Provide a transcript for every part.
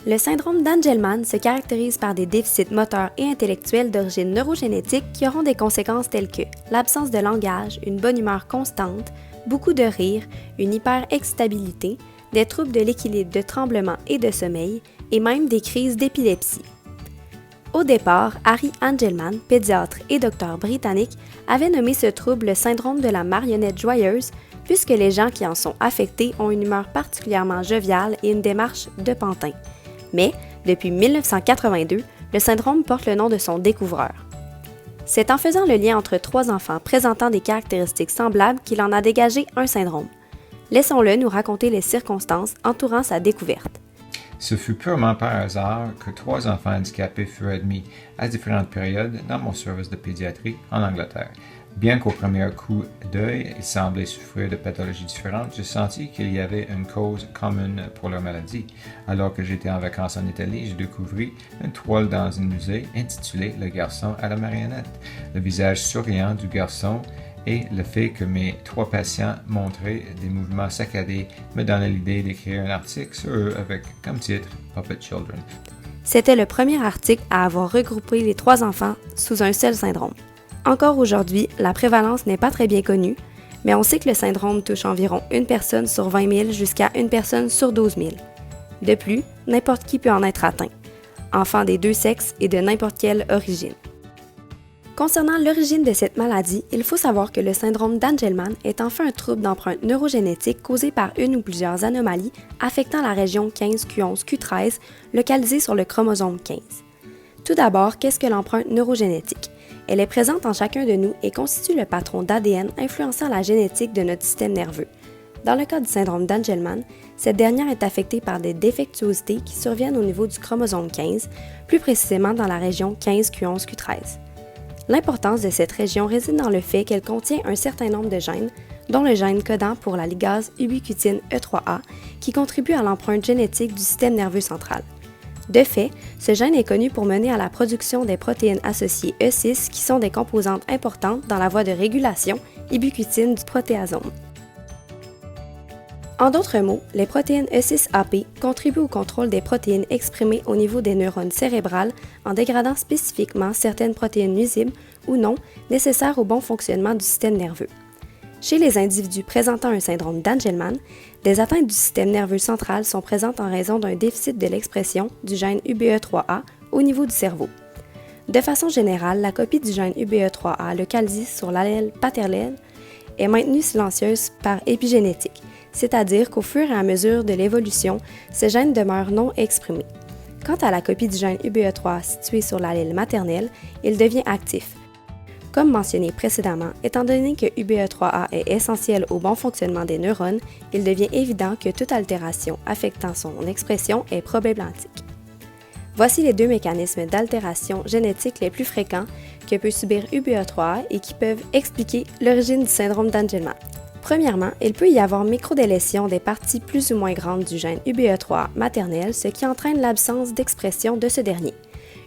Le syndrome d'Angelman se caractérise par des déficits moteurs et intellectuels d'origine neurogénétique qui auront des conséquences telles que l'absence de langage, une bonne humeur constante, beaucoup de rire, une hyperexcitabilité, des troubles de l'équilibre de tremblement et de sommeil, et même des crises d'épilepsie. Au départ, Harry Angelman, pédiatre et docteur britannique, avait nommé ce trouble le syndrome de la marionnette joyeuse, puisque les gens qui en sont affectés ont une humeur particulièrement joviale et une démarche de pantin. Mais, depuis 1982, le syndrome porte le nom de son découvreur. C'est en faisant le lien entre 3 enfants présentant des caractéristiques semblables qu'il en a dégagé un syndrome. Laissons-le nous raconter les circonstances entourant sa découverte. Ce fut purement par hasard que 3 enfants handicapés furent admis à différentes périodes dans mon service de pédiatrie en Angleterre. Bien qu'au premier coup d'œil, ils semblaient souffrir de pathologies différentes, j'ai senti qu'il y avait une cause commune pour leur maladie. Alors que j'étais en vacances en Italie, j'ai découvert une toile dans un musée intitulée « Le garçon à la marionnette ». Le visage souriant du garçon et le fait que mes 3 patients montraient des mouvements saccadés me donnait l'idée d'écrire un article sur eux avec comme titre « Puppet Children ». C'était le premier article à avoir regroupé les 3 enfants sous un seul syndrome. Encore aujourd'hui, la prévalence n'est pas très bien connue, mais on sait que le syndrome touche environ une personne sur 20 000 jusqu'à une personne sur 12 000. De plus, n'importe qui peut en être atteint, enfant des 2 sexes et de n'importe quelle origine. Concernant l'origine de cette maladie, il faut savoir que le syndrome d'Angelman est en fait un trouble d'empreinte neurogénétique causé par une ou plusieurs anomalies affectant la région 15, Q11, Q13, localisée sur le chromosome 15. Tout d'abord, qu'est-ce que l'empreinte neurogénétique? Elle est présente en chacun de nous et constitue le patron d'ADN influençant la génétique de notre système nerveux. Dans le cas du syndrome d'Angelman, cette dernière est affectée par des défectuosités qui surviennent au niveau du chromosome 15, plus précisément dans la région 15, Q11, Q13. L'importance de cette région réside dans le fait qu'elle contient un certain nombre de gènes, dont le gène codant pour la ligase ubiquitine E3A, qui contribue à l'empreinte génétique du système nerveux central. De fait, ce gène est connu pour mener à la production des protéines associées E6 qui sont des composantes importantes dans la voie de régulation ubiquitine du protéasome. En d'autres mots, les protéines E6AP contribuent au contrôle des protéines exprimées au niveau des neurones cérébrales en dégradant spécifiquement certaines protéines nuisibles ou non nécessaires au bon fonctionnement du système nerveux. Chez les individus présentant un syndrome d'Angelman, des atteintes du système nerveux central sont présentes en raison d'un déficit de l'expression du gène UBE3A au niveau du cerveau. De façon générale, la copie du gène UBE3A localisée sur l'allèle paternel est maintenue silencieuse par épigénétique, c'est-à-dire qu'au fur et à mesure de l'évolution, ce gène demeure non exprimé. Quant à la copie du gène UBE3 située sur l'allèle maternel, il devient actif. Comme mentionné précédemment, étant donné que UBE3A est essentiel au bon fonctionnement des neurones, il devient évident que toute altération affectant son expression est problématique. Voici les 2 mécanismes d'altération génétique les plus fréquents que peut subir UBE3A et qui peuvent expliquer l'origine du syndrome d'Angelman. Premièrement, il peut y avoir microdélétion des parties plus ou moins grandes du gène UBE3A maternel, ce qui entraîne l'absence d'expression de ce dernier.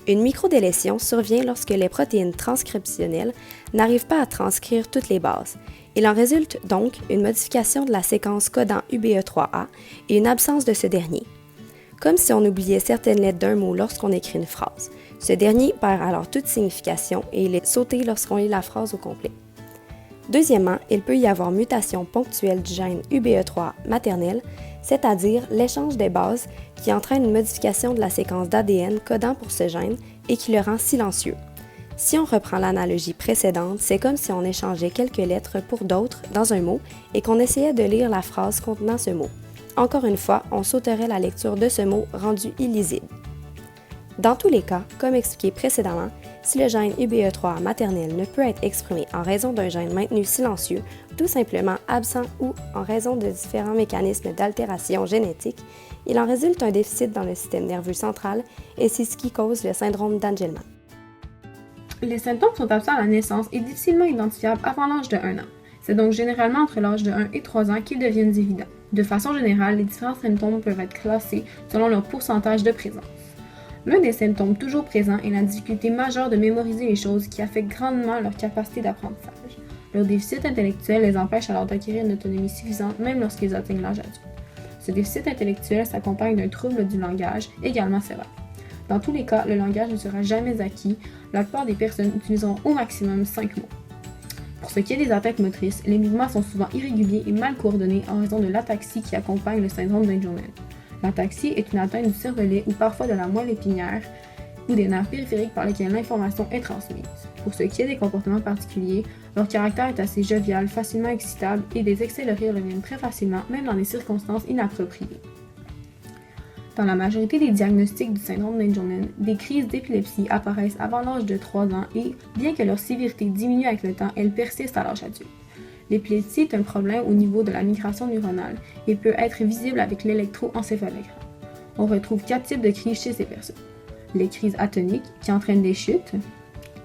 Une microdélétion survient lorsque les protéines transcriptionnelles n'arrivent pas à transcrire toutes les bases. Il en résulte donc une modification de la séquence codant UBE3A et une absence de ce dernier. Comme si on oubliait certaines lettres d'un mot lorsqu'on écrit une phrase. Ce dernier perd alors toute signification et il est sauté lorsqu'on lit la phrase au complet. Deuxièmement, il peut y avoir mutation ponctuelle du gène UBE3 maternel, c'est-à-dire l'échange des bases qui entraîne une modification de la séquence d'ADN codant pour ce gène et qui le rend silencieux. Si on reprend l'analogie précédente, c'est comme si on échangeait quelques lettres pour d'autres dans un mot et qu'on essayait de lire la phrase contenant ce mot. Encore une fois, on sauterait la lecture de ce mot rendu illisible. Dans tous les cas, comme expliqué précédemment, si le gène UBE3 maternel ne peut être exprimé en raison d'un gène maintenu silencieux, tout simplement absent ou en raison de différents mécanismes d'altération génétique, il en résulte un déficit dans le système nerveux central et c'est ce qui cause le syndrome d'Angelman. Les symptômes sont absents à la naissance et difficilement identifiables avant l'âge de 1 an. C'est donc généralement entre l'âge de 1 et 3 ans qu'ils deviennent évidents. De façon générale, les différents symptômes peuvent être classés selon leur pourcentage de présence. L'un des symptômes toujours présents est la difficulté majeure de mémoriser les choses qui affectent grandement leur capacité d'apprentissage. Leur déficit intellectuel les empêche alors d'acquérir une autonomie suffisante même lorsqu'ils atteignent l'âge adulte. Ce déficit intellectuel s'accompagne d'un trouble du langage, également sévère. Dans tous les cas, le langage ne sera jamais acquis. La plupart des personnes utiliseront au maximum 5 mots. Pour ce qui est des atteintes motrices, les mouvements sont souvent irréguliers et mal coordonnés en raison de l'ataxie qui accompagne le syndrome d'Angelman. L'ataxie est une atteinte du cervelet ou parfois de la moelle épinière ou des nerfs périphériques par lesquels l'information est transmise. Pour ce qui est des comportements particuliers, leur caractère est assez jovial, facilement excitable et des excès de rire reviennent très facilement, même dans des circonstances inappropriées. Dans la majorité des diagnostics du syndrome d'Angelman, des crises d'épilepsie apparaissent avant l'âge de 3 ans et, bien que leur sévérité diminue avec le temps, elles persistent à l'âge adulte. L'épilepsie est un problème au niveau de la migration neuronale et peut être visible avec l'électroencéphalogramme. On retrouve 4 types de crises chez ces personnes. Les crises atoniques, qui entraînent des chutes.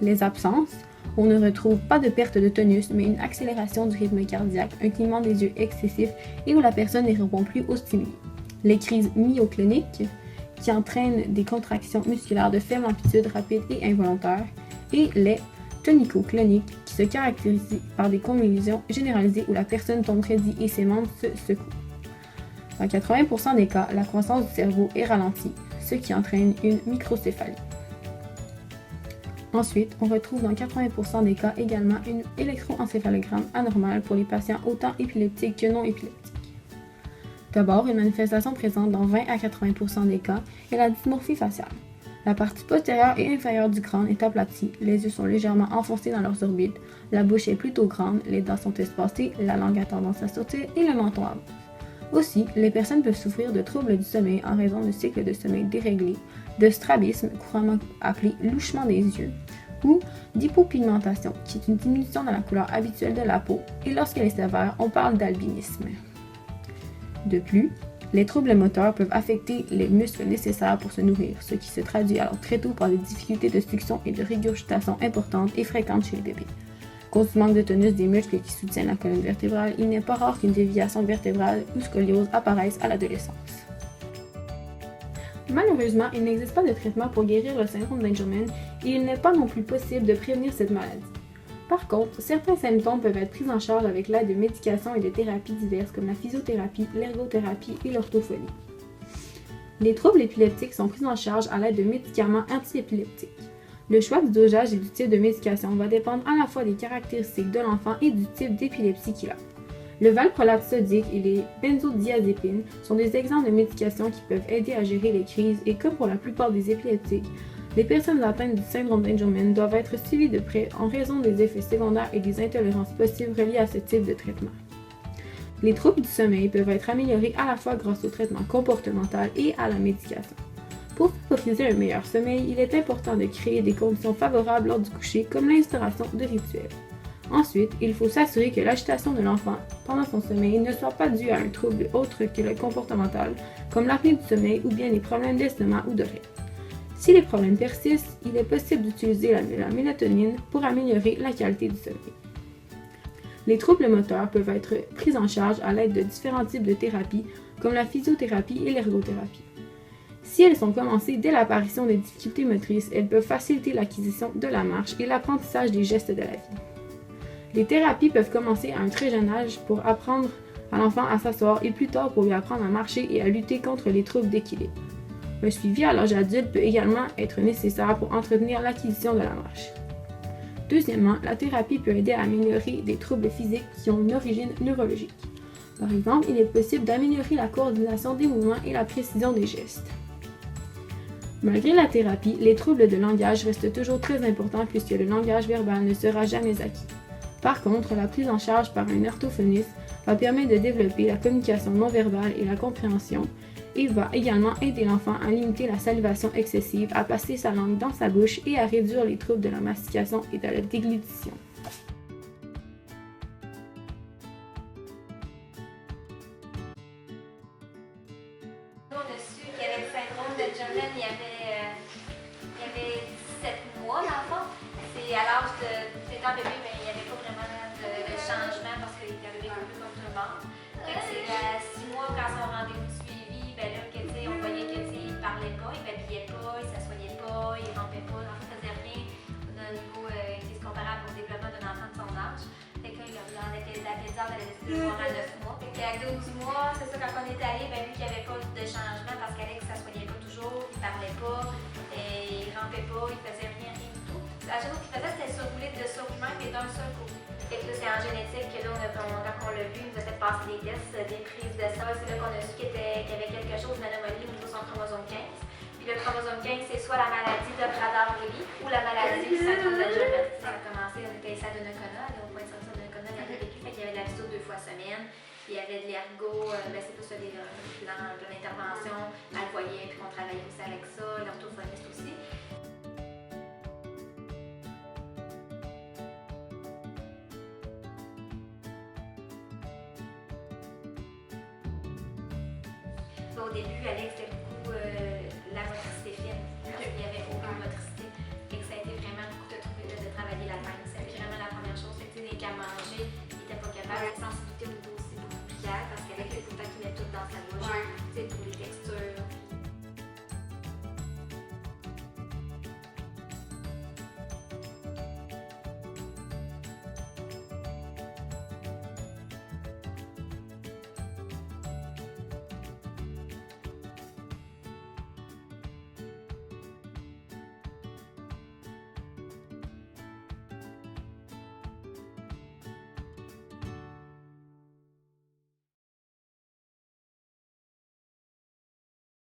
Les absences, on ne retrouve pas de perte de tonus, mais une accélération du rythme cardiaque, un clignement des yeux excessif et où la personne ne répond plus aux stimuli. Les crises myocloniques, qui entraînent des contractions musculaires de faible amplitude rapide et involontaire. Et les tonico-cloniques, qui se caractérisent par des convulsions généralisées où la personne tombe raidie et ses membres se secouent. Dans 80% des cas, la croissance du cerveau est ralentie, ce qui entraîne une microcéphalie. Ensuite, on retrouve dans 80% des cas également un électroencéphalogramme anormal pour les patients autant épileptiques que non épileptiques. D'abord, une manifestation présente dans 20 à 80% des cas est la dysmorphie faciale. La partie postérieure et inférieure du crâne est aplatie, les yeux sont légèrement enfoncés dans leurs orbites, la bouche est plutôt grande, les dents sont espacées, la langue a tendance à sortir et le menton avance. Aussi, les personnes peuvent souffrir de troubles du sommeil en raison de cycles de sommeil déréglés, de strabisme, couramment appelé louchement des yeux, ou d'hypopigmentation, qui est une diminution dans la couleur habituelle de la peau, et lorsqu'elle est sévère, on parle d'albinisme. De plus, les troubles moteurs peuvent affecter les muscles nécessaires pour se nourrir, ce qui se traduit alors très tôt par des difficultés de succion et de régurgitation importantes et fréquentes chez les bébés. Cause du manque de tonus des muscles qui soutiennent la colonne vertébrale, il n'est pas rare qu'une déviation vertébrale ou scoliose apparaisse à l'adolescence. Malheureusement, il n'existe pas de traitement pour guérir le syndrome d'Angelman et il n'est pas non plus possible de prévenir cette maladie. Par contre, certains symptômes peuvent être pris en charge avec l'aide de médications et de thérapies diverses comme la physiothérapie, l'ergothérapie et l'orthophonie. Les troubles épileptiques sont pris en charge à l'aide de médicaments antiépileptiques. Le choix du dosage et du type de médication va dépendre à la fois des caractéristiques de l'enfant et du type d'épilepsie qu'il a. Le valproate sodique et les benzodiazépines sont des exemples de médications qui peuvent aider à gérer les crises et comme pour la plupart des épileptiques, les personnes atteintes du syndrome d'Angelman doivent être suivies de près en raison des effets secondaires et des intolérances possibles reliées à ce type de traitement. Les troubles du sommeil peuvent être améliorés à la fois grâce au traitement comportemental et à la médication. Pour favoriser un meilleur sommeil, il est important de créer des conditions favorables lors du coucher comme l'instauration de rituels. Ensuite, il faut s'assurer que l'agitation de l'enfant pendant son sommeil ne soit pas due à un trouble autre que le comportemental, comme l'apnée du sommeil ou bien les problèmes d'estomac ou d'oreille. Si les problèmes persistent, il est possible d'utiliser la mélatonine pour améliorer la qualité du sommeil. Les troubles moteurs peuvent être pris en charge à l'aide de différents types de thérapies, comme la physiothérapie et l'ergothérapie. Si elles sont commencées dès l'apparition des difficultés motrices, elles peuvent faciliter l'acquisition de la marche et l'apprentissage des gestes de la vie. Les thérapies peuvent commencer à un très jeune âge pour apprendre à l'enfant à s'asseoir et plus tard pour lui apprendre à marcher et à lutter contre les troubles d'équilibre. Un suivi à l'âge adulte peut également être nécessaire pour entretenir l'acquisition de la marche. Deuxièmement, la thérapie peut aider à améliorer des troubles physiques qui ont une origine neurologique. Par exemple, il est possible d'améliorer la coordination des mouvements et la précision des gestes. Malgré la thérapie, les troubles de langage restent toujours très importants puisque le langage verbal ne sera jamais acquis. Par contre, la prise en charge par un orthophoniste va permettre de développer la communication non verbale et la compréhension et va également aider l'enfant à limiter la salivation excessive, à placer sa langue dans sa bouche et à réduire les troubles de la mastication et de la déglutition. On a su qu'il y avait le syndrome d'Angelman, il y avait 17 mois dans le fond. C'est à l'âge de étant bébé, mais il n'y avait pas vraiment de changement parce qu'il était arrivé un peu comme tout le monde. Fait que c'est à 6 mois quand son rendez-vous de suivi, ben là, on voyait qu'il parlait pas, il babillait pas, il s'assoyait pas, il rampait pas, l'enfant faisait rien d'un niveau qui est comparable au développement d'un enfant de son âge. Fait que fin, là, la pédiatre avait décidé de voir à 9 mois. Fait qu'à 12 mois, c'est ça, quand on est allé, ben, vu qu'il n'y avait pas de changement parce qu'Alex, ça ne soignait pas toujours, il ne parlait pas, il ne rampait pas, il faisait rien du tout. La seule chose qu'il faisait, c'était se rouler de ça lui-même et d'un seul coup. Fait que là, c'est en génétique que là, quand on l'a vu, il nous a fait passer des tests, des prises de sang. C'est là qu'on a su qu'il y avait quelque chose d'anomalie au niveau de son chromosome 15. Puis le chromosome 15, c'est soit la maladie de Prader-Willi ou la maladie du syndrome d'Angelman. Ça a commencé, on était ici à Donnacona, on point de sortie de Donnacona, on avait vécu, fait qu'il y avait de la physio 2 fois semaine. Il y avait de l'ergo, c'est plus ça, des plans d'intervention, elle voyait, puis qu'on travaillait aussi avec ça, l'orthophoniste aussi. Au début, Alex, c'était beaucoup la motricité fine. Il n'y avait aucune motricité. Et que ça a été vraiment beaucoup de travailler la main. C'était vraiment la première chose. C'était dès qu'à manger, il n'était pas capable. La sensibilité au dos, c'est beaucoup plus clair parce qu'avec le temps qu'il met tout dans sa bouche,